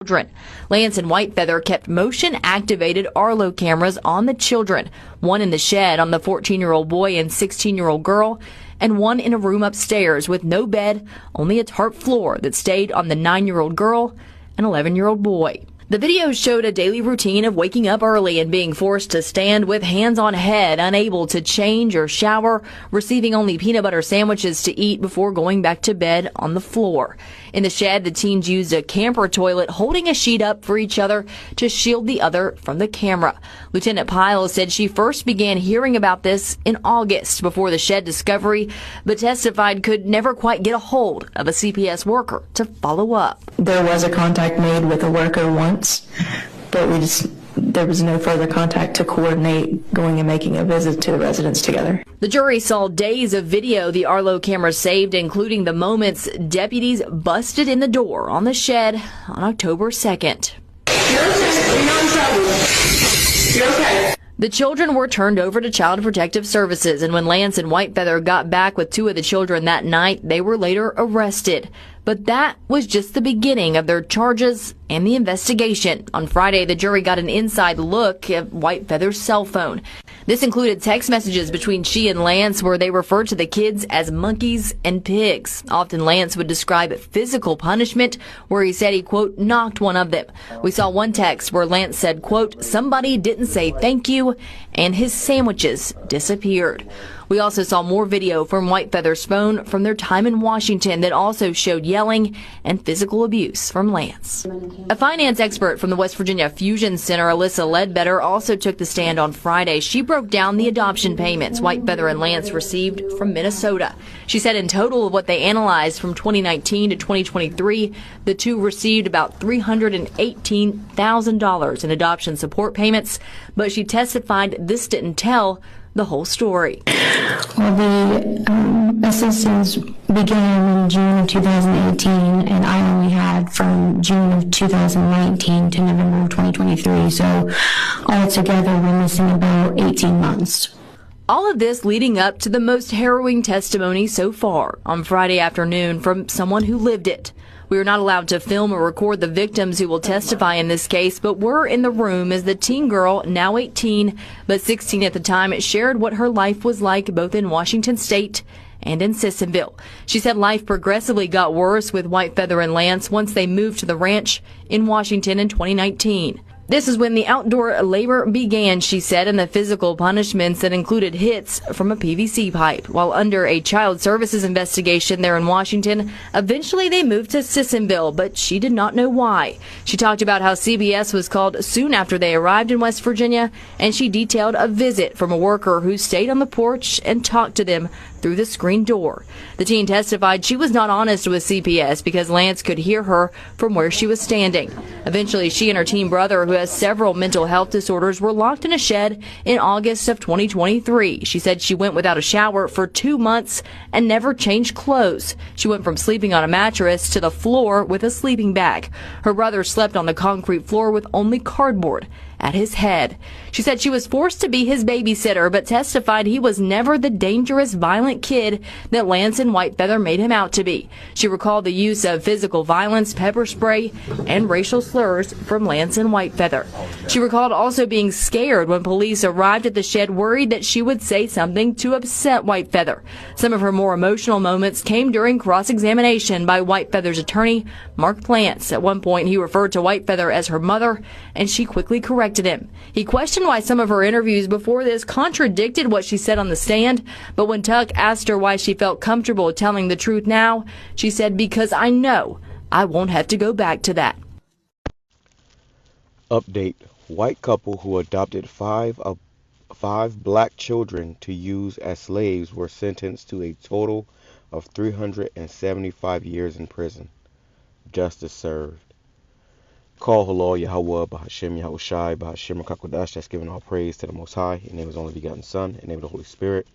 children. Lance and Whitefeather kept motion-activated Arlo cameras on the children, one in the shed on the 14-year-old boy and 16-year-old girl, and one in a room upstairs with no bed, only a tarp floor that stayed on the 9-year-old girl and 11-year-old boy. The video showed a daily routine of waking up early and being forced to stand with hands on head, unable to change or shower, receiving only peanut butter sandwiches to eat before going back to bed on the floor. In the shed, the teens used a camper toilet, holding a sheet up for each other to shield the other from the camera. Lieutenant Pyle said she first began hearing about this in August before the shed discovery, but testified could never quite get a hold of a CPS worker to follow up. There was a contact made with a worker once, but there was no further contact to coordinate going and making a visit to the residence together. The jury saw days of video the Arlo camera saved, including the moments deputies busted in the door on the shed on October 2nd. You're okay. The children were turned over to Child Protective Services, and when Lance and Whitefeather got back with two of the children that night, they were later arrested. But that was just the beginning of their charges and the investigation. On Friday, the jury got an inside look at Whitefeather's cell phone. This included text messages between she and Lance where they referred to the kids as monkeys and pigs. Often Lance would describe physical punishment where he said he, quote, knocked one of them. We saw one text where Lance said, quote, somebody didn't say thank you, and his sandwiches disappeared. We also saw more video from Whitefeather's phone from their time in Washington that also showed yelling and physical abuse from Lance. A finance expert from the West Virginia Fusion Center, Alyssa Ledbetter, also took the stand on Friday. She broke down the adoption payments Whitefeather and Lance received from Minnesota. She said in total of what they analyzed from 2019 to 2023, the two received about $318,000 in adoption support payments, but she testified this didn't tell the whole story. Well, the assistance began in June of 2018, and I only had from June of 2019 to November of 2023, so altogether we're missing about 18 months. All of this leading up to the most harrowing testimony so far on Friday afternoon from someone who lived it. We are not allowed to film or record the victims who will testify in this case, but were in the room as the teen girl, now 18, but 16 at the time, shared what her life was like both in Washington State and in Sissonville. She said life progressively got worse with Whitefeather and Lance once they moved to the ranch in Washington in 2019. This is when the outdoor labor began, she said, and the physical punishments that included hits from a PVC pipe. While under a child services investigation there in Washington, eventually they moved to Sissonville, but she did not know why. She talked about how CBS was called soon after they arrived in West Virginia, and she detailed a visit from a worker who stayed on the porch and talked to them through the screen door. The teen testified she was not honest with CPS because Lance could hear her from where she was standing. Eventually, she and her teen brother, who has several mental health disorders, were locked in a shed in August of 2023. She said she went without a shower for 2 months and never changed clothes. She went from sleeping on a mattress to the floor with a sleeping bag. Her brother slept on the concrete floor with only cardboard at his head. She said she was forced to be his babysitter, but testified he was never the dangerous, violent kid that Lance and Whitefeather made him out to be. She recalled the use of physical violence, pepper spray, and racial slurs from Lance and Whitefeather. She recalled also being scared when police arrived at the shed, worried that she would say something to upset Whitefeather. Some of her more emotional moments came during cross-examination by Whitefeather's attorney, Mark Plants. At one point, he referred to Whitefeather as her mother, and she quickly corrected him. He questioned why some of her interviews before this contradicted what she said on the stand, but when Tuck asked her why she felt comfortable telling the truth now, she said, because I know I won't have to go back to that. Update. White couple who adopted five black children to use as slaves were sentenced to a total of 375 years in prison. Justice served. Call HALAL, YAHAWAH, BAHASHAM, YAHAWASHI, BAHASHAM, QADASH. That's giving all praise to the Most High, in the name of His only begotten Son, in the name of the Holy Spirit.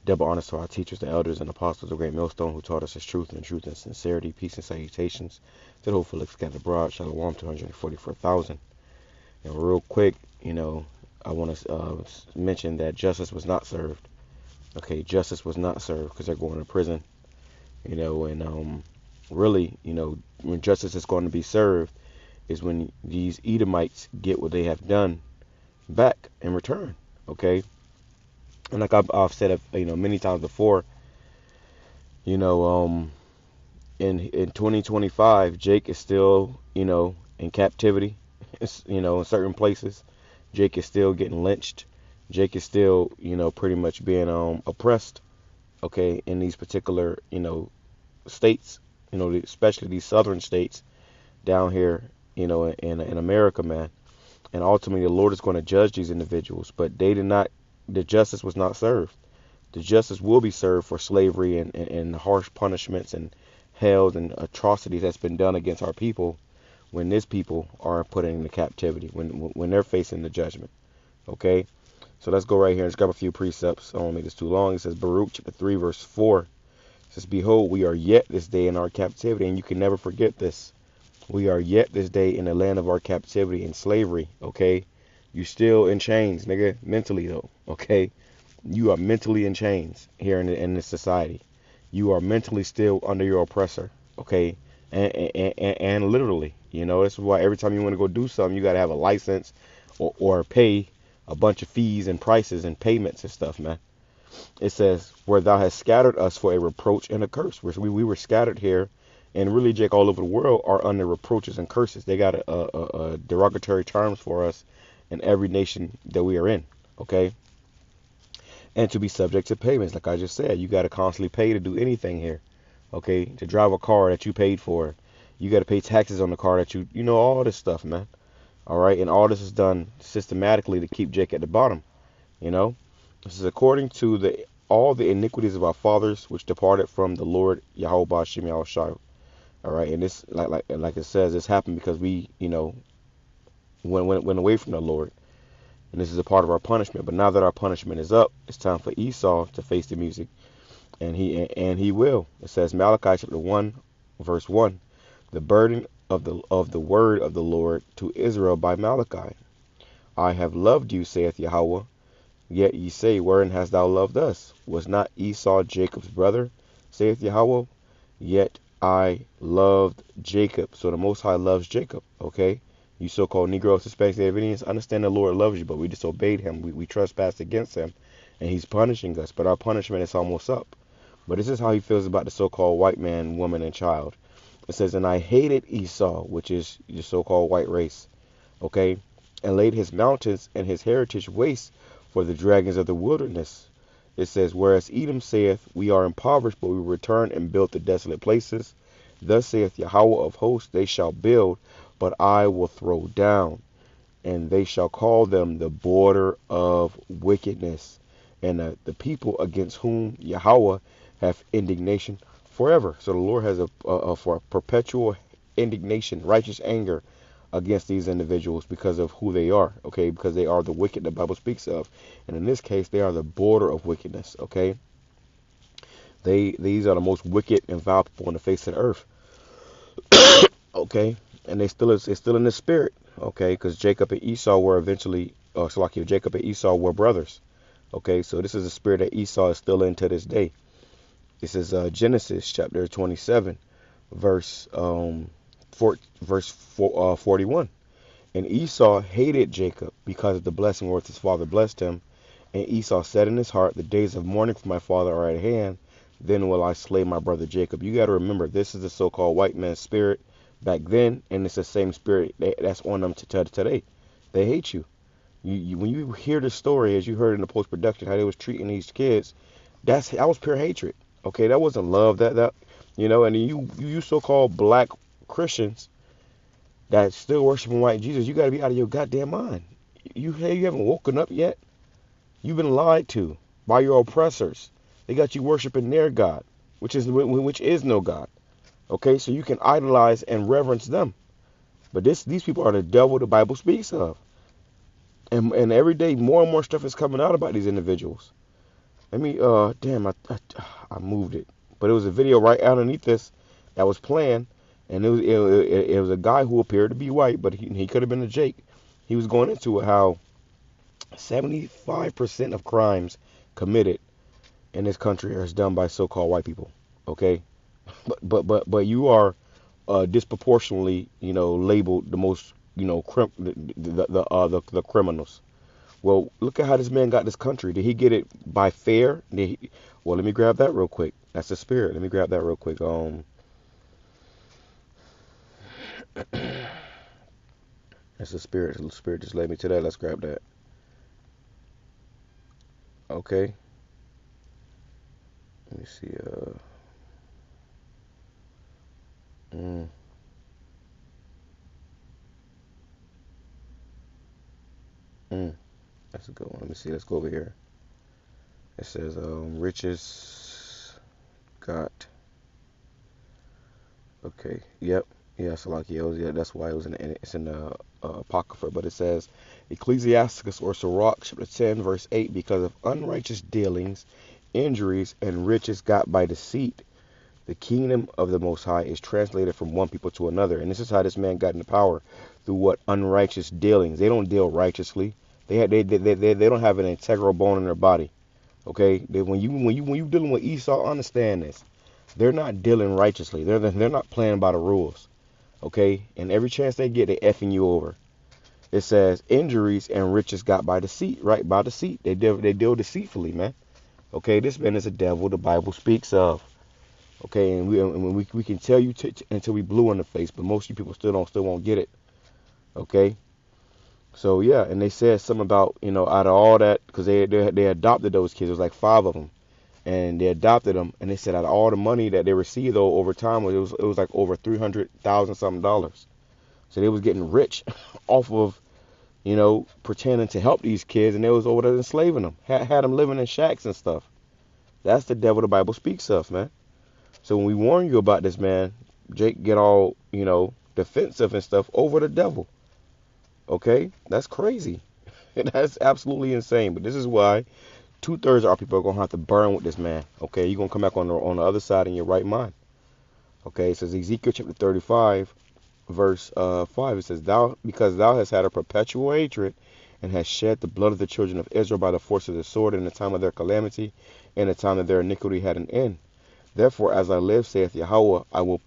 Double honors to our teachers, the elders, and apostles of Great Millstone, who taught us His truth and sincerity. Peace and salutations to the hopeful scattered abroad. Shalom to 144,000. And real quick, I want to mention that justice was not served. Okay, justice was not served because they're going to prison. And really, when justice is going to be served, is when these Edomites get what they have done back in return. Okay, and like I've said, many times before, in 2025, Jake is still, in captivity. In certain places, Jake is still getting lynched. Jake is still, pretty much being oppressed. Okay, in these particular, states, especially these southern states down here, in America, man. And ultimately, the Lord is going to judge these individuals, but the justice was not served. The justice will be served for slavery and harsh punishments and hells and atrocities that's been done against our people when this people are put into captivity, when they're facing the judgment. Okay? So let's go right here and just grab a few precepts. I don't want to make this too long. It says, Baruch chapter 3, verse 4. It says, behold, we are yet this day in our captivity, and you can never forget this. We are yet this day in the land of our captivity in slavery. Okay? You still in chains, nigga, mentally though. Okay? You are mentally in chains here in this society. You are mentally still under your oppressor. Okay? And literally, this is why every time you want to go do something, you got to have a license or pay a bunch of fees and prices and payments and stuff, man. It says, where thou hast scattered us for a reproach and a curse. We were scattered here, and really, Jake, all over the world are under reproaches and curses. They got a derogatory terms for us in every nation that we are in, okay? And to be subject to payments, like I just said, you got to constantly pay to do anything here, okay? To drive a car that you paid for. You got to pay taxes on the car that all this stuff, man. All right, and all this is done systematically to keep Jake at the bottom. This is according to all the iniquities of our fathers, which departed from the Lord YAHAWASHI. All right, and this, like it says, this happened because we, went away from the Lord, and this is a part of our punishment. But now that our punishment is up, it's time for Esau to face the music, and he will. It says Malachi chapter 1, verse 1, the burden of the word of the Lord to Israel by Malachi. I have loved you, saith Yahweh. Yet ye say, wherein hast thou loved us? Was not Esau Jacob's brother, saith Yahweh? Yet I loved Jacob. So the Most High loves Jacob, okay? You so-called Negroes, Hispanics, Native Indians, understand the Lord loves you, but we disobeyed him. We trespassed against him, and he's punishing us. But our punishment is almost up. But this is how he feels about the so-called white man, woman, and child. It says, and I hated Esau, which is the so-called white race, okay, and laid his mountains and his heritage waste for the dragons of the wilderness. It says, whereas Edom saith, we are impoverished, but we return and build the desolate places. Thus saith Yahweh of hosts, they shall build, but I will throw down, and they shall call them the border of wickedness, and the people against whom Yahweh hath indignation forever. So the Lord has a perpetual indignation, righteous anger against these individuals because of who they are, okay? Because they are the wicked the Bible speaks of. And in this case, they are the border of wickedness, okay? These are the most wicked and vile people on the face of the earth, okay? And it's still in the spirit, okay? Because Jacob and Esau were Jacob and Esau were brothers, okay? So this is a spirit that Esau is still in to this day. This is Genesis chapter 27, verse 41. And Esau hated Jacob because of the blessing wherewith his father blessed him. And Esau said in his heart, the days of mourning for my father are at hand. Then will I slay my brother Jacob. You got to remember, this is the so-called white man's spirit back then, and it's the same spirit that's on them today. They hate you. When you hear the story, as you heard in the post-production, how they was treating these kids, that was pure hatred. Okay, that wasn't love. And you so-called black Christians that still worshiping white Jesus, you got to be out of your goddamn mind. You haven't woken up yet. You've been lied to by your oppressors. They got you worshiping their God, which is no God. Okay, so you can idolize and reverence them. But these people are the devil the Bible speaks of. And every day more and more stuff is coming out about these individuals. Let me, I moved it. But it was a video right underneath this that was playing. And it was a guy who appeared to be white, but he could have been a Jake. He was going into how 75% of crimes committed in this country is done by so-called white people. Okay, but you are disproportionately, labeled the most, the criminals. Well, look at how this man got this country. Did he get it by fair? Well, let me grab that real quick. That's the spirit. Let me grab that real quick. That's the spirit. The spirit just led me to that. Let's grab that. Okay. Let me see. That's a good one. Let me see. Let's go over here. It says, riches got. Okay. Yep. Yeah, so like yeah, that's why it's in the Apocrypha. But it says, Ecclesiasticus or Sirach, chapter 10, verse 8, because of unrighteous dealings, injuries, and riches got by deceit, the kingdom of the Most High is translated from one people to another. And this is how this man got into power, through what? Unrighteous dealings. They don't deal righteously. They don't have an integral bone in their body. Okay, when you dealing with Esau, understand this. They're not dealing righteously. They're not playing by the rules. Okay, and every chance they get, they effing you over. It says injuries and riches got by deceit, right? By deceit, they deal deceitfully, man. Okay, this man is a devil. The Bible speaks of. Okay, and we can tell you until we blue in the face, but most of you people still won't get it. Okay, so yeah, and they said something about out of all that, because they adopted those kids. It was like 5 of them. And they adopted them, and they said out of all the money that they received though over time, it was like over $300,000 something dollars. So they was getting rich off of pretending to help these kids, and they was over there enslaving them, had them living in shacks and stuff. That's the devil the Bible speaks of, man. So when we warn you about this, man, Jake get all defensive and stuff over the devil. Okay, that's crazy. That's absolutely insane. But this is why 2/3 of our people are going to have to burn with this man. Okay, you're going to come back on the other side in your right mind. Okay, it says Ezekiel chapter 35, verse 5. It says, because thou hast had a perpetual hatred, and hast shed the blood of the children of Israel by the force of the sword in the time of their calamity, and the time that their iniquity had an end. Therefore, as I live, saith Yahawah, I will,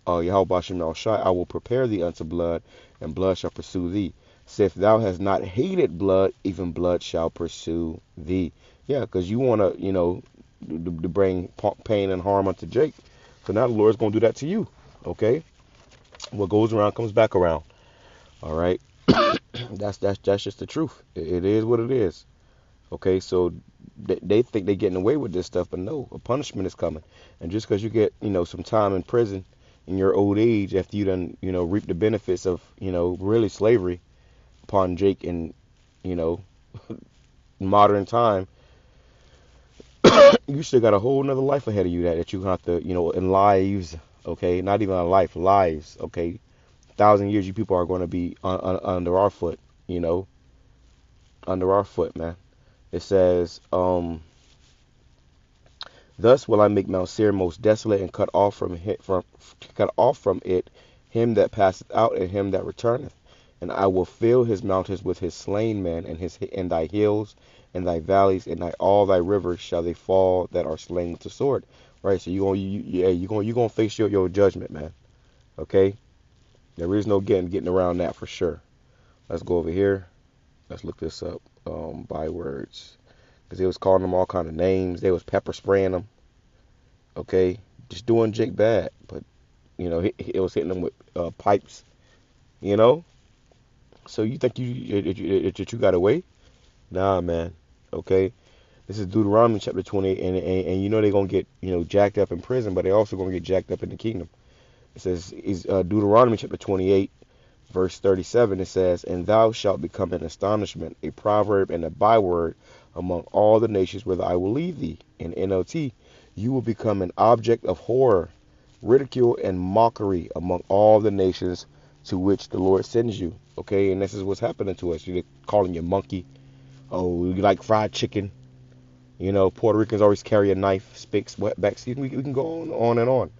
BAHASHAM, I will prepare thee unto blood, and blood shall pursue thee. Say, if thou hast not hated blood, even blood shall pursue thee. Yeah, because you want to, to bring pain and harm unto Jake. So now the Lord's going to do that to you. Okay? What goes around comes back around. All right? That's just the truth. It is what it is. Okay? So they think they're getting away with this stuff, but no, a punishment is coming. And just because you get, some time in prison in your old age after you done, reap the benefits of, really slavery upon Jake in, modern time, you still got a whole nother life ahead of you that you have to, in lives, okay, not even a life, lives, okay, 1,000 years you people are going to be under our foot, under our foot, man. It says, thus will I make Mount Seir most desolate, and cut off from it him that passeth out, and him that returneth. And I will fill his mountains with his slain men, and thy hills, and thy valleys, and all thy rivers shall they fall that are slain with the sword. Right. So you're gonna face your judgment, man. Okay. There is no getting around that for sure. Let's go over here. Let's look this up. Bywords, because they was calling them all kind of names. They was pepper spraying them. Okay, just doing Jake bad, but it was hitting them with pipes. So you think you got away? Nah, man. Okay, this is Deuteronomy chapter 28, and they're gonna get jacked up in prison, but they also gonna get jacked up in the kingdom. It says Deuteronomy chapter 28, verse 37. It says, and thou shalt become an astonishment, a proverb, and a byword among all the nations whither I will lead thee. In NLT, you will become an object of horror, ridicule, and mockery among all the nations to which the Lord sends you. Okay, and this is what's happening to us. You're calling you monkey. Oh, you like fried chicken. Puerto Ricans always carry a knife, spicks, wetbacks. We can go on and on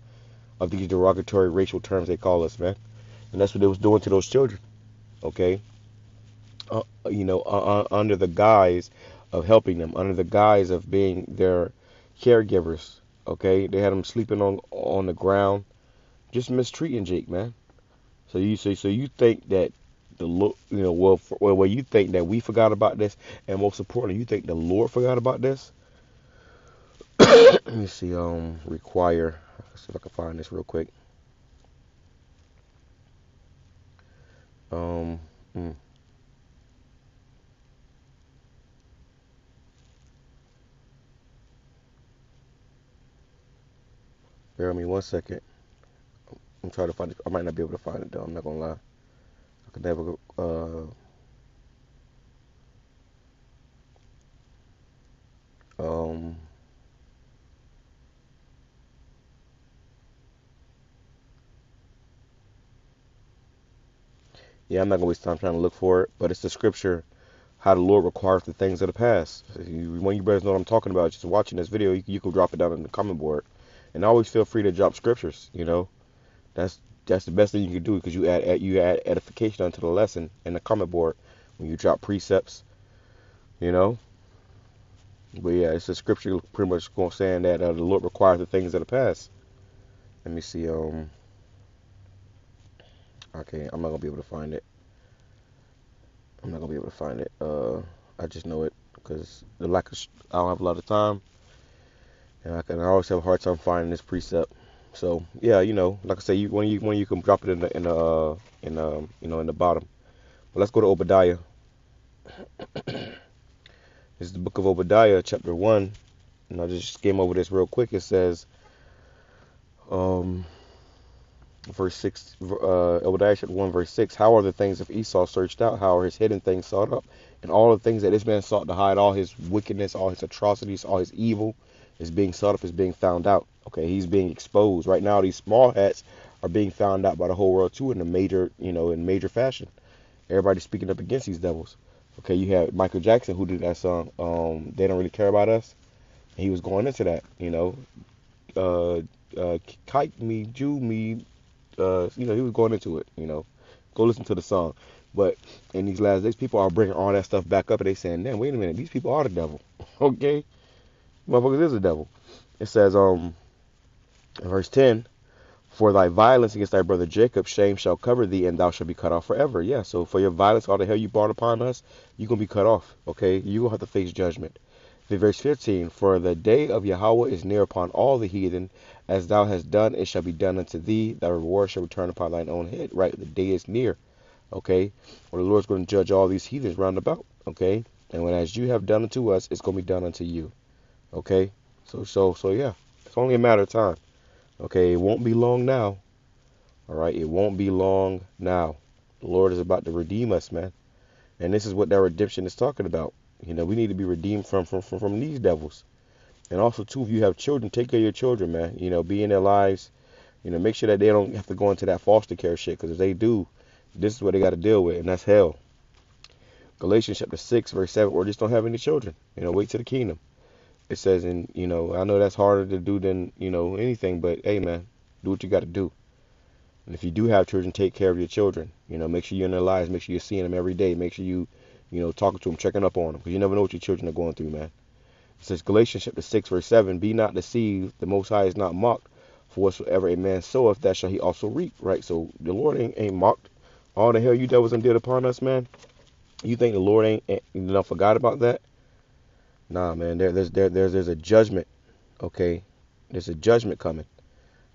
of these derogatory racial terms they call us, man. And that's what they was doing to those children. Okay, under the guise of helping them, under the guise of being their caregivers. Okay, they had them sleeping on the ground. just mistreating Jake, man. So you think that the Lord, well, you think that we forgot about this, and most importantly, you think the Lord forgot about this? Let me see. Require. Let's see if I can find this real quick. Um. mm. Bear with me 1 second. I'm trying to find it. I might not be able to find it though. I'm not gonna lie. I could never. Um. Yeah, I'm not gonna waste time trying to look for it. But it's the scripture, how the Lord requires the things of the past. When you brothers know what I'm talking about, just watching this video, you can drop it down in the comment board, and always feel free to drop scriptures. That's the best thing you can do, because you add edification onto the lesson in the comment board when you drop precepts. But yeah, it's a scripture pretty much going saying that the Lord requires the things of the past. Let me see. Okay, I'm not gonna be able to find it. I just know it because I don't have a lot of time, and I always have a hard time finding this precept. So yeah, like I say, when you can drop it in the bottom. But let's go to Obadiah. This is the book of Obadiah, chapter 1, and I'll just skim over this real quick. It says, verse 6, Obadiah chapter 1, verse 6, how are the things of Esau searched out? How are his hidden things sought up? And all the things that this man sought to hide, all his wickedness, all his atrocities, all his evil is being sought up, is being found out. Okay, he's being exposed. Right now, these small hats are being found out by the whole world too, in major fashion. Everybody's speaking up against these devils. Okay, you have Michael Jackson, who did that song, They Don't Really Care About Us. And he was going into that, kite me, Jew me, he was going into it, Go listen to the song. But in these last days, people are bringing all that stuff back up, and they saying, damn, wait a minute, these people are the devil. Okay? Motherfuckers is the devil. It says, in verse 10, for thy violence against thy brother Jacob, shame shall cover thee, and thou shalt be cut off forever. Yeah, so for your violence, all the hell you brought upon us, you're going to be cut off, okay? You're going to have to face judgment. Verse 15, for the day of Yahawah is near upon all the heathen. As thou hast done, it shall be done unto thee. Thy reward shall return upon thine own head. Right, the day is near, okay? Well, the Lord's going to judge all these heathens round about, okay? And when as you have done unto us, it's going to be done unto you, okay? So yeah, it's only a matter of time. Okay, it won't be long now. All right, it won't be long now. The Lord is about to redeem us, man. And this is what that redemption is talking about. We need to be redeemed from these devils. And also, too, if you have children, take care of your children, man. Be in their lives. Make sure that they don't have to go into that foster care shit. Because if they do, this is what they got to deal with, and that's hell. Galatians chapter 6, verse 7, or just don't have any children. Wait to the kingdom. It says, I know that's harder to do than, anything, but hey, man, do what you got to do. And if you do have children, take care of your children. Make sure you're in their lives. Make sure you're seeing them every day. Make sure you, talking to them, checking up on them, because you never know what your children are going through, man. It says, Galatians chapter 6, verse 7, be not deceived, the Most High is not mocked, for whatsoever a man soweth, that shall he also reap, right? So the Lord ain't mocked. All the hell you devils done did upon us, man. You think the Lord ain't forgot about that? Nah, man, there's a judgment, okay? There's a judgment coming,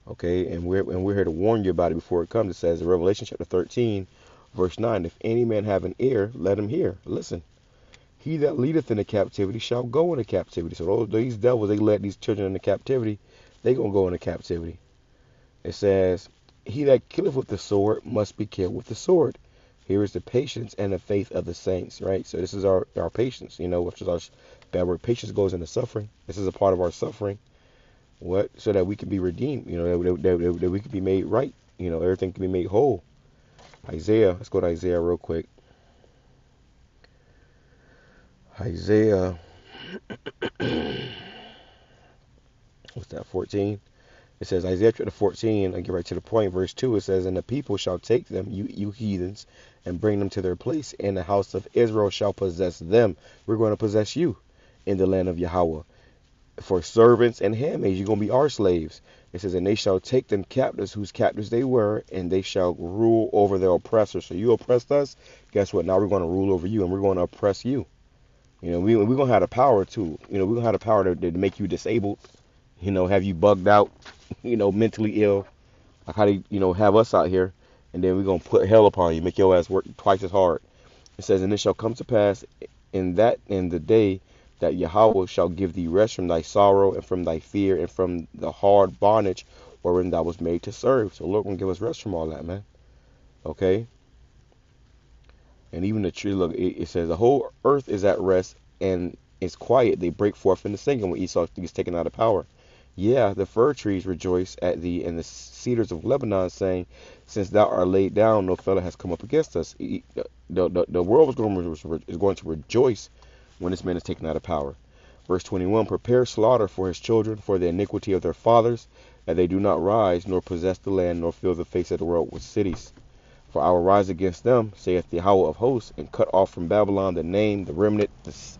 okay? And we're here to warn you about it before it comes. It says in Revelation chapter 13, verse 9, if any man have an ear, let him hear. Listen, he that leadeth into captivity shall go into captivity. So these devils, they led these children into captivity, they gonna go into captivity. It says, he that killeth with the sword must be killed with the sword. Here is the patience and the faith of the saints, right? So this is our patience, which is our bad word. Patience goes into suffering. This is a part of our suffering. What? So that we can be redeemed, that we can be made right, everything can be made whole. Isaiah, let's go to Isaiah real quick. Isaiah, what's that, 14? It says, Isaiah chapter 14, I get right to the point, verse 2, it says, and the people shall take them, you heathens, and bring them to their place, and the house of Israel shall possess them. We're going to possess you in the land of Yahawah. For servants and handmaids, you're going to be our slaves. It says, and they shall take them captives, whose captives they were, and they shall rule over their oppressors. So you oppressed us, guess what? Now we're going to rule over you, and we're going to oppress you. We're going to have the power to, we're going to have the power to make you disabled, have you bugged out, mentally ill, like how they, have us out here, and then we're going to put hell upon you, make your ass work twice as hard. It says, and it shall come to pass in the day that Yahawah shall give thee rest from thy sorrow and from thy fear and from the hard bondage wherein thou was made to serve. So Lord gonna give us rest from all that, man. Okay. And even the tree, look, it says the whole earth is at rest and is quiet. They break forth into singing when Esau is taken out of power. Yeah, the fir trees rejoice at thee, and the cedars of Lebanon, saying, since thou art laid down, no fellow has come up against us. The world is going to rejoice when this man is taken out of power. Verse 21, prepare slaughter for his children, for the iniquity of their fathers, that they do not rise, nor possess the land, nor fill the face of the world with cities. For I will rise against them, saith the Yahawah of hosts, and cut off from Babylon the name, the remnant,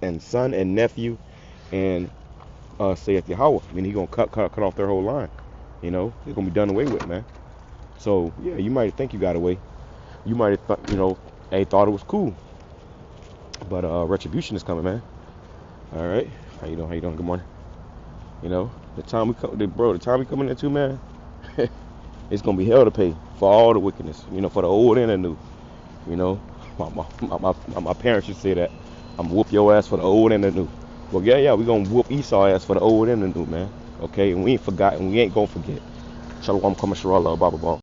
and son and nephew, and saith Yahawah. I mean, he's going to cut off their whole line. It's going to be done away with, man. So, yeah, you might think you got away. You might have thought, they thought it was cool. But retribution is coming, man. All right, how you doing? Good morning. The time we coming into, man, it's gonna be hell to pay for all the wickedness. For the old and the new. My parents should say that. I'm gonna whoop your ass for the old and the new. Well, yeah, we gonna whoop Esau ass for the old and the new, man. Okay, and we ain't forgotten. We ain't gonna forget. Shalom, kama shalom, blah blah blah.